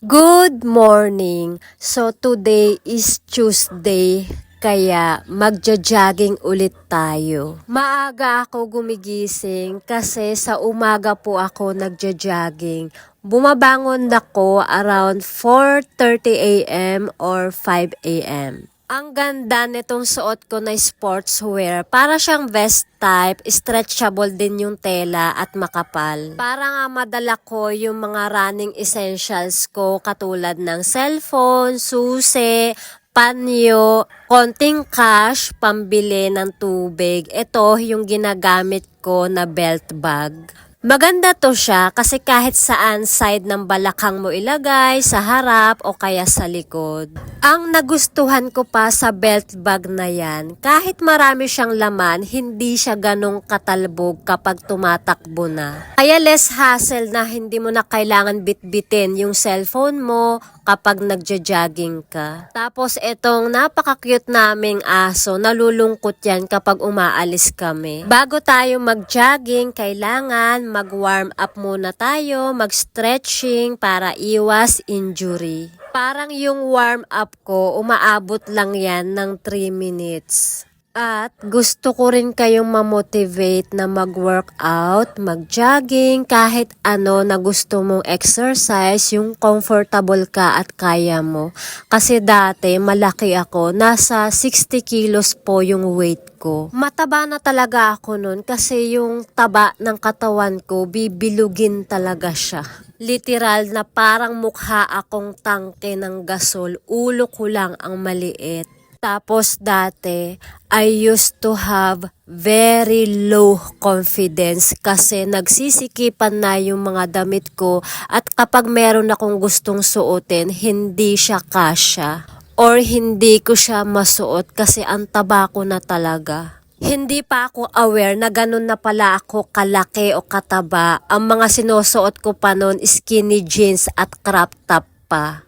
Good morning! So today is Tuesday, kaya magja-jogging ulit tayo. Maaga ako gumigising kasi sa umaga po ako nagja-jogging. Bumabangon ako around 4:30 a.m. or 5 a.m. Ang ganda nitong suot ko na sportswear. Para siyang vest type, stretchable din yung tela at makapal. Para nga madala ko yung mga running essentials ko katulad ng cellphone, susi, panyo, konting cash, pambili ng tubig. Ito yung ginagamit ko na belt bag. Maganda to siya kasi kahit saan side ng balakang mo ilagay, sa harap o kaya sa likod. Ang nagustuhan ko pa sa belt bag na yan, kahit marami siyang laman, hindi siya ganong katalbog kapag tumatakbo na. Kaya less hassle na hindi mo na kailangan bitbitin yung cellphone mo kapag nagja-jogging ka. Tapos itong napaka-cute naming aso, nalulungkot yan kapag umaalis kami. Bago tayo mag-jogging, kailangan mag-warm up muna tayo, mag-stretching para iwas injury. Parang yung warm up ko, umaabot lang yan ng 3 minutes. At gusto ko rin kayong ma-motivate na mag-workout, mag-jogging, kahit ano na gusto mong exercise, yung comfortable ka at kaya mo. Kasi dati malaki ako, nasa 60 kilos po yung weight ko. Mataba na talaga ako nun kasi yung taba ng katawan ko, bibilugin talaga siya. Literal na parang mukha akong tangke ng gasol, ulo ko lang ang maliit. Tapos dati, I used to have very low confidence kasi nagsisikipan na yung mga damit ko at kapag meron akong gustong suotin, hindi siya kasya or hindi ko siya masuot kasi ang taba ko na talaga. Hindi pa ako aware na ganun na pala ako kalaki o kataba. Ang mga sinusuot ko pa noon, skinny jeans at crop top pa.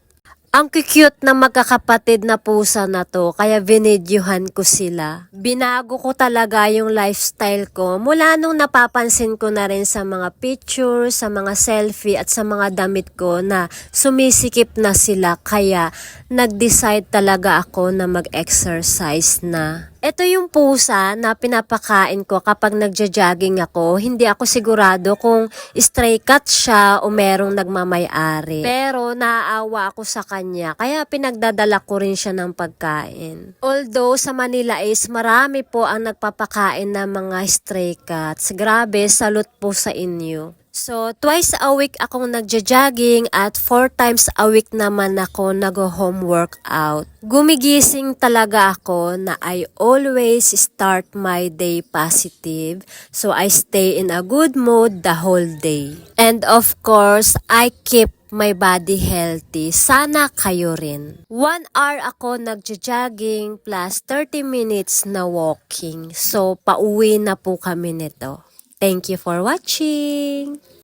Ang cute na magkakapatid na pusa na to, kaya binidyohan ko sila. Binago ko talaga yung lifestyle ko mula nung napapansin ko na rin sa mga picture, sa mga selfie at sa mga damit ko na sumisikip na sila, kaya nag-decide talaga ako na mag-exercise na. Ito yung pusa na pinapakain ko kapag nagja-jogging ako. Hindi ako sigurado kung stray cat siya o merong nagmamay-ari. Pero naaawa ako sa kanya, kaya pinagdadala ko rin siya ng pagkain. Although sa Manila is marami po ang nagpapakain ng mga stray cats. Grabe, salute po sa inyo. So, twice a week akong nagja-jogging at 4 times a week naman ako nag-home workout. Gumigising talaga ako na I always start my day positive. So, I stay in a good mood the whole day. And of course, I keep my body healthy. Sana kayo rin. 1 hour ako nagja-jogging plus 30 minutes na walking. So, pauwi na po kami nito. Thank you for watching!